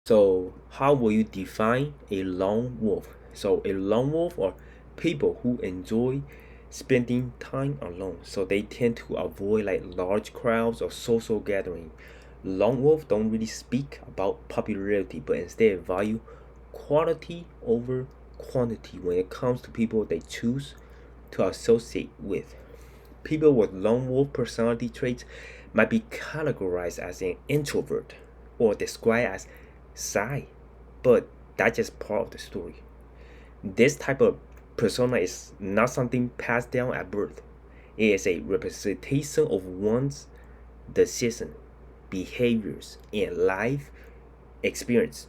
So, how will you define a lone wolf? So, a lone wolf are people who enjoy spending time alone. So, they tend to avoid like large crowds or social gathering. Lone wolf don't really speak about popularity, but instead value quality over quantity when it comes to people they choose to associate with. People with lone wolf personality traits might be categorized as an introvert or described as shy, but that's just part of the story. This type of persona is not something passed down at birth. It is a representation of one's decision, behaviors, and life experience.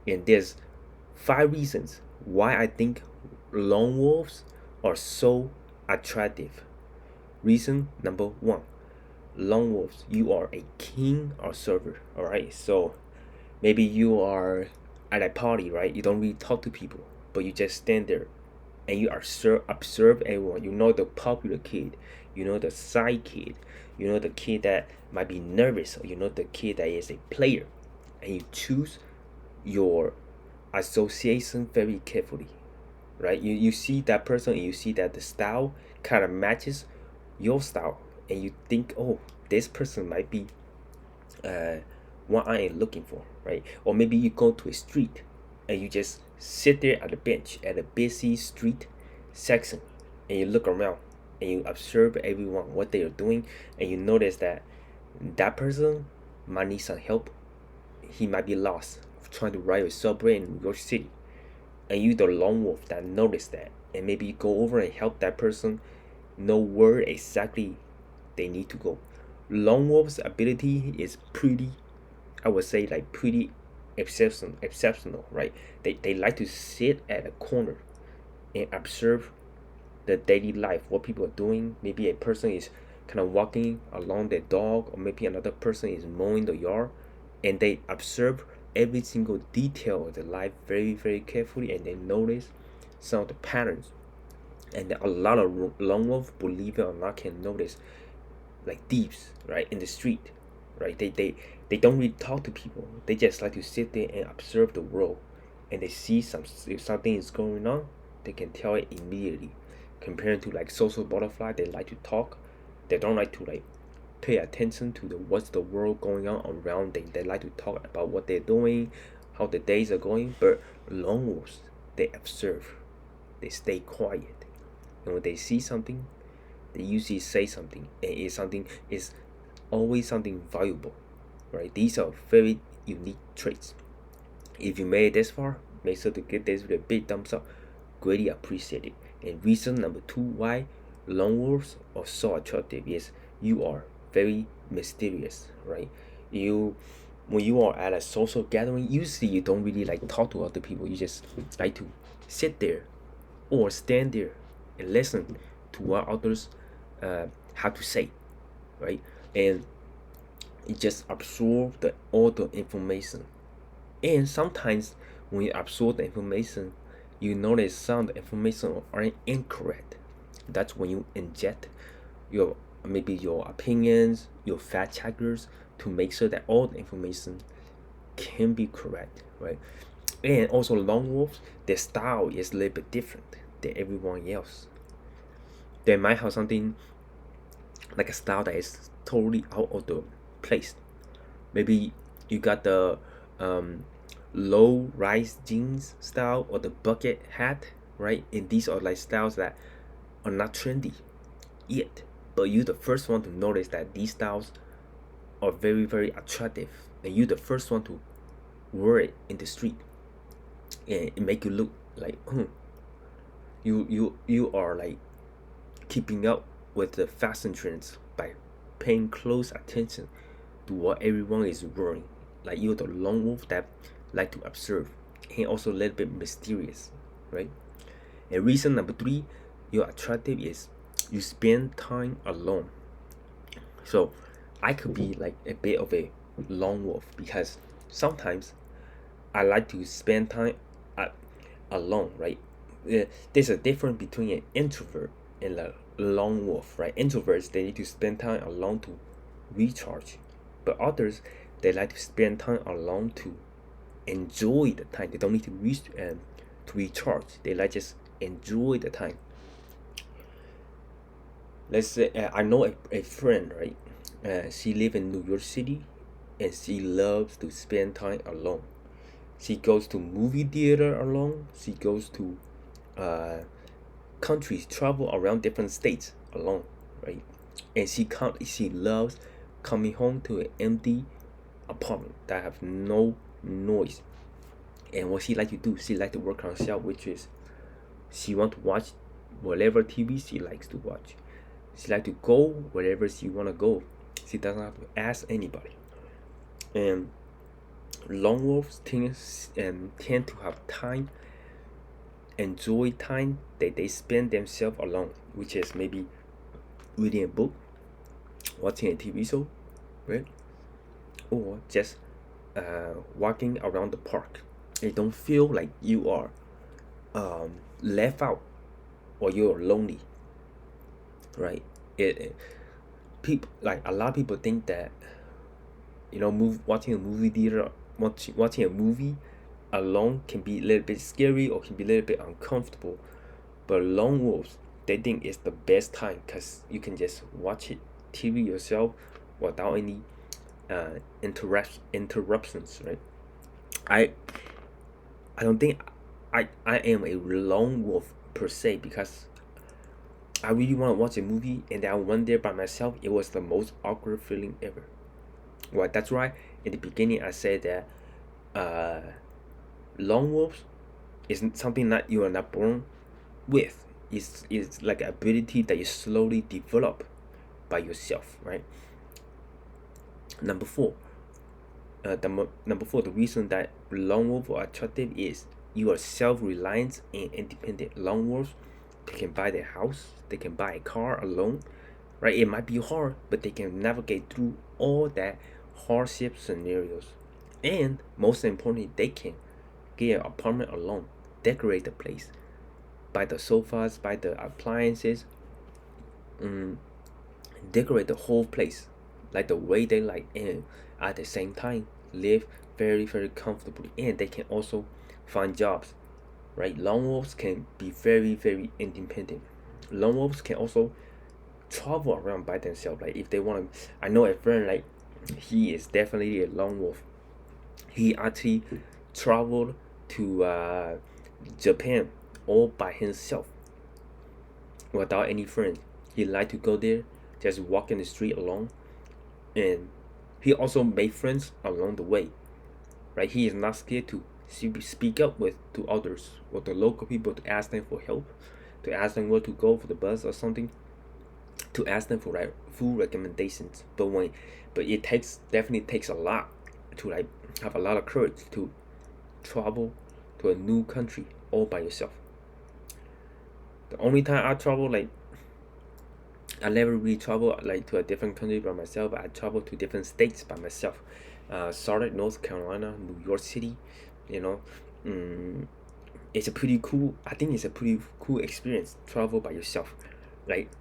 And there's five reasons why I think lone wolves are so attractive. Reason number one, lone wolves, you are a king observer. All right, so maybe you are at a party, right? You don't really talk to people, but you just stand there and you observe everyone. You know the popular kid, you know the side kid, you know the kid that might be nervous, or you know the kid that is a player, and you choose your association very carefully, right? You see that person and you see that the style kind of matches your style, and you think, oh, this person might be uh, what I am looking for, right? Or maybe you go to a street and you just sit there at a bench at a busy street section and you look around and you observe everyone what they are doing, and you notice that that person might need some help. He might be lost trying to ride a subway in New York City, and you the lone wolf that noticed that, and maybe you go over and help that person know where exactly they need to go. Lone wolf's ability is pretty, I would say, like pretty exceptional, right? They like to sit at a corner and observe the daily life, what people are doing. Maybe a person is kind of walking along their dog, or maybe another person is mowing the yard, and they observe every single detail of their life very carefully, and they notice some of the patterns. And a lot of lone wolf, believe it or not, can notice like thieves, right, in the street, right? They don't really talk to people. They just like to sit there and observe the world, and they see if something is going on, they can tell it immediately. Compared to like social butterfly, they like to talk. They don't like to like pay attention to the what's the world going on around them. They like to talk about what they're doing, how the days are going. But lone wolves, they observe, they stay quiet, and when they see something, they usually say something, and it's something is always something valuable, right? These are very unique traits. If you made it this far, make sure to give this with a big thumbs up. Greatly appreciate it. And reason number two why lone wolves are so attractive is you are very mysterious, right? You when you are at a social gathering, usually you don't really like talk to other people. You just like to sit there or stand there and listen to what others have to say, right? And it just absorb all the information. And sometimes when you absorb the information, you notice some of the information are incorrect. That's when you inject your maybe your opinions, your fact checkers, to make sure that all the information can be correct, right? And also lone wolves, their style is a little bit different than everyone else. They might have something like a style that is totally out of the place. Maybe you got the um, low rise jeans style or the bucket hat, right? And these are like styles that are not trendy yet, but you the first one to notice that these styles are very attractive, and you the first one to wear it in the street, and it make you look like you are like keeping up with the fashion trends by paying close attention to what everyone is wearing. Like you're the lone wolf that like to observe, and also a little bit mysterious, right? And reason number three, you're attractive is you spend time alone. So I could be like a bit of a lone wolf because sometimes I like to spend time at, alone, right? There's a difference between an introvert and a lone wolf, right? Introverts, they need to spend time alone to recharge, but others, they like to spend time alone to enjoy the time. They don't need to recharge. They like just enjoy the time. Let's say I know a friend, right? She live in New York City, and she loves to spend time alone. She goes to movie theater alone. She goes to uh, countries, travel around different states alone, right? And she loves coming home to an empty apartment that have no noise. And what she like to do, she like to work on herself, which is she want to watch whatever TV she likes to watch. She like to go wherever she wanna go. She doesn't have to ask anybody. And lone wolves tend to have time, enjoy time that they spend themselves alone, which is maybe reading a book, watching a TV show, right? Or just walking around the park. You don't feel like you are left out or you're lonely, right? People, like a lot of people think that watching a movie theater, watching a movie alone can be a little bit scary or can be a little bit uncomfortable. But lone wolves, they think it's the best time because you can just watch it TV yourself without any interruptions, right? I I don't think I am a lone wolf per se, because I really want to watch a movie and then I went there by myself. It was the most awkward feeling ever. Well, that's right. In the beginning, I said that lone wolves is something that you are not born with. It's like an ability that you slowly develop by yourself, right? Number four, the reason that lone wolves are attractive is you are self-reliant and independent. Lone wolves, they can buy their house, they can buy a car alone, right? It might be hard, but they can navigate through all that hardship scenarios. And most importantly, they can get an apartment alone, decorate the place, buy the sofas, buy the appliances, decorate the whole place like the way they like, and at the same time live very, very comfortably. And they can also find jobs, right? Lone wolves can be very, very independent. Lone wolves can also travel around by themselves, like if they want to. I know a friend, like he is definitely a lone wolf. He actually traveled to Japan all by himself without any friends. He liked to go there, just walk in the street alone, and he also made friends along the way. Right, he is not scared to speak up with to others or the local people, to ask them for help, to ask them where to go for the bus or something, to ask them for like food recommendations. But it definitely takes a lot to like have a lot of courage to travel to a new country all by yourself. The only time I travel, like I never really travel like to a different country by myself, but I travel to different states by myself. Charlotte, North Carolina, New York City, you know. It's a pretty cool, I think it's a pretty cool experience, travel by yourself. Like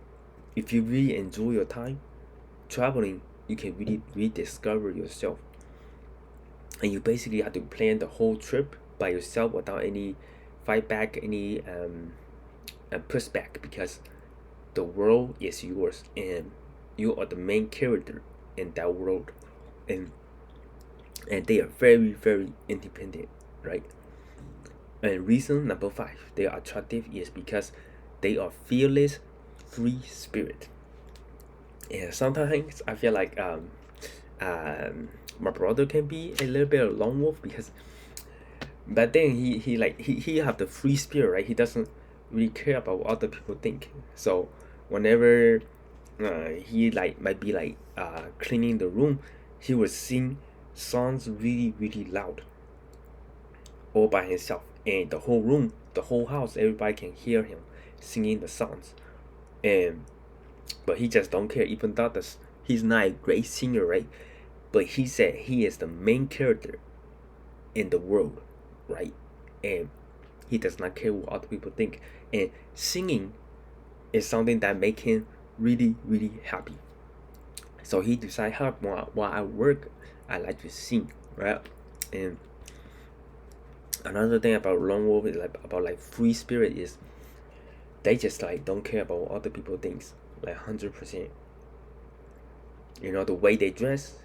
if you really enjoy your time traveling, you can really rediscover yourself. And you basically have to plan the whole trip by yourself without any fight back, any pushback, because the world is yours and you are the main character in that world. And they are very, very independent, right? And reason number five, they are attractive is because they are fearless, free spirit. And sometimes I feel like my brother can be a little bit of lone wolf, because but then he have the free spirit, right? He doesn't really care about what other people think. So whenever he like might be like cleaning the room, he would sing songs really, really loud all by himself, and the whole room, the whole house, everybody can hear him singing the songs. And but he just don't care, even though he's not a great singer, right? But he said he is the main character in the world, right? And he does not care what other people think. And singing is something that make him really, really happy. So he decided, while I work, I like to sing, right? And Another thing about lone wolf is like about like free spirit is they just like don't care about what other people thinks, like 100%. You know, the way they dress,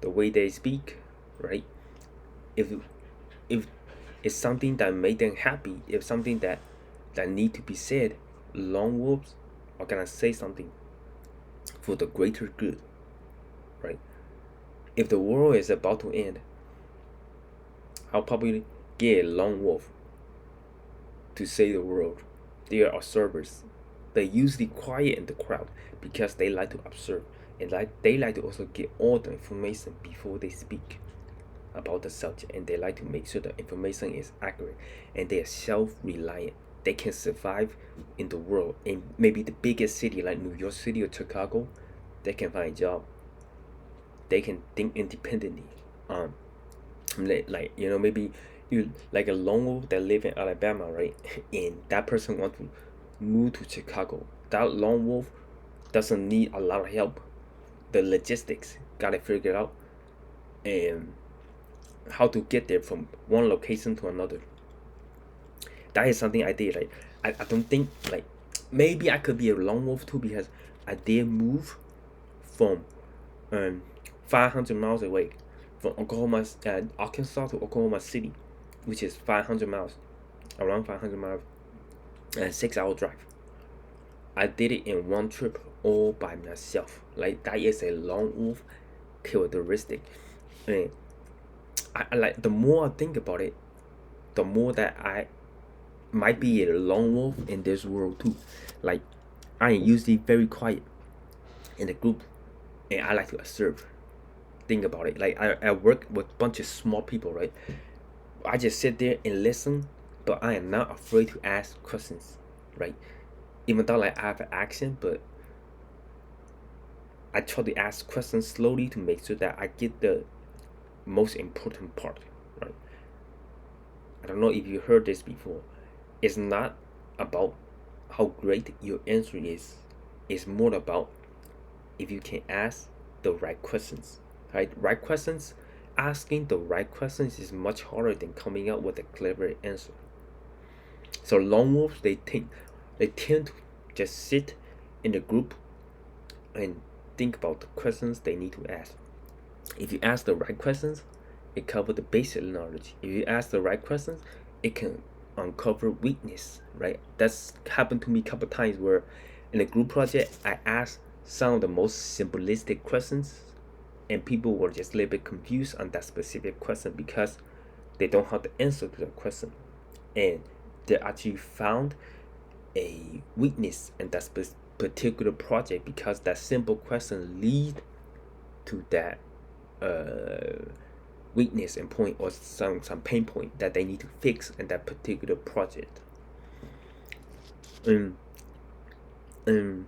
the way they speak, right? If if it's something that made them happy, if something that need to be said, lone wolves are gonna say something for the greater good, right? If the world is about to end, I'll probably get a lone wolf to save the world. They are observers. They're usually quiet in the crowd because they like to observe and they like to also get all the information before they speak about the subject, and they like to make sure the information is accurate, and they are self-reliant. They can survive in the world in maybe the biggest city like New York City or Chicago. They can find a job. They can think independently. Um, like you know, maybe you like a lone wolf that live in Alabama, right? And that person want to move to Chicago. That lone wolf doesn't need a lot of help. The logistics gotta figure it out, and how to get there from one location to another. That is something I did. Like I don't think like maybe I could be a lone wolf too, because I did move from um 500 miles away from Oklahoma, Arkansas to Oklahoma City, which is 500 miles, around 500 miles, and 6 hour drive. I did it in one trip all by myself. Like that is a lone wolf characteristic, and I like the more I think about it, the more that I might be a lone wolf in this world too. Like I am usually very quiet in a group, and I like to observe. Think about it. Like I work with a bunch of smart people, right? I just sit there and listen, but I am not afraid to ask questions, right? Even though like I have an accent, but I try to ask questions slowly to make sure that I get the most important part, right? I don't know if you heard this before. It's not about how great your answer is. It's more about if you can ask the right questions, right? Right questions. Asking the right questions is much harder than coming up with a clever answer. So lone wolves, they tend to just sit in the group and think about the questions they need to ask. If you ask the right questions, it covers the basic knowledge. If you ask the right questions, it can uncover weakness, right? That's happened to me a couple times where in a group project I asked some of the most simplistic questions, and people were just a little bit confused on that specific question because they don't have the answer to the question, and they actually found a weakness in that particular project because that simple question lead to that weakness and point, or some pain point that they need to fix in that particular project. Um, um,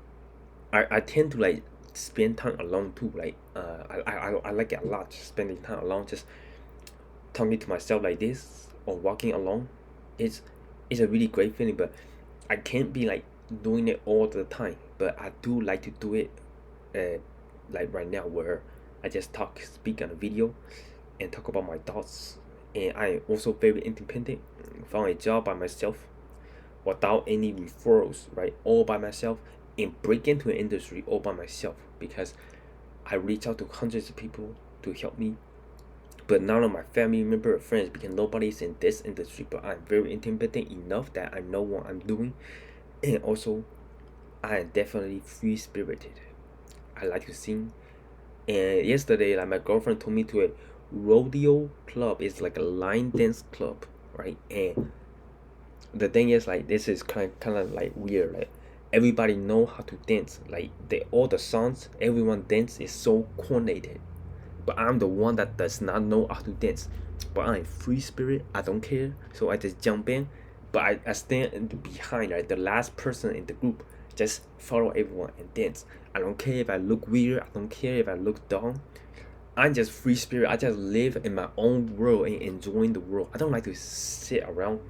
I tend to like spend time alone too. Like I like it a lot, just spending time alone, just talking to myself like this or walking alone. It's it's a really great feeling, but I can't be like doing it all the time. But I do like to do it, uh, like right now where I just speak on a video, and talk about my thoughts. And I am also very independent. Found a job by myself without any referrals, right? All by myself, and break into an industry all by myself because I reach out to hundreds of people to help me, but none of my family member or friends because nobody's in this industry. But I'm very independent enough that I know what I'm doing, and also I am definitely free spirited. I like to sing, and yesterday, like my girlfriend told me to a rodeo club. It's like a line dance club, right? And the thing is, like this is kind of like weird. Like everybody know how to dance. Like all the songs, everyone dance is so coordinated. But I'm the one that does not know how to dance. But I'm free spirit. I don't care. So I just jump in. But I stand in the behind, right? The last person in the group. Just follow everyone and dance. I don't care if I look weird. I don't care if I look dumb. I'm just free spirit. I just live in my own world and enjoying the world. I don't like to sit around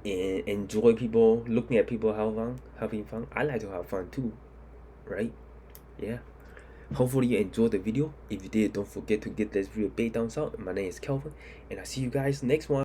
and enjoy people, looking at people having fun. I like to have fun too, right? Yeah. Hopefully you enjoyed the video. If you did, don't forget to give this video a big thumbs up. My name is Kelvin, and I'll see you guys next one.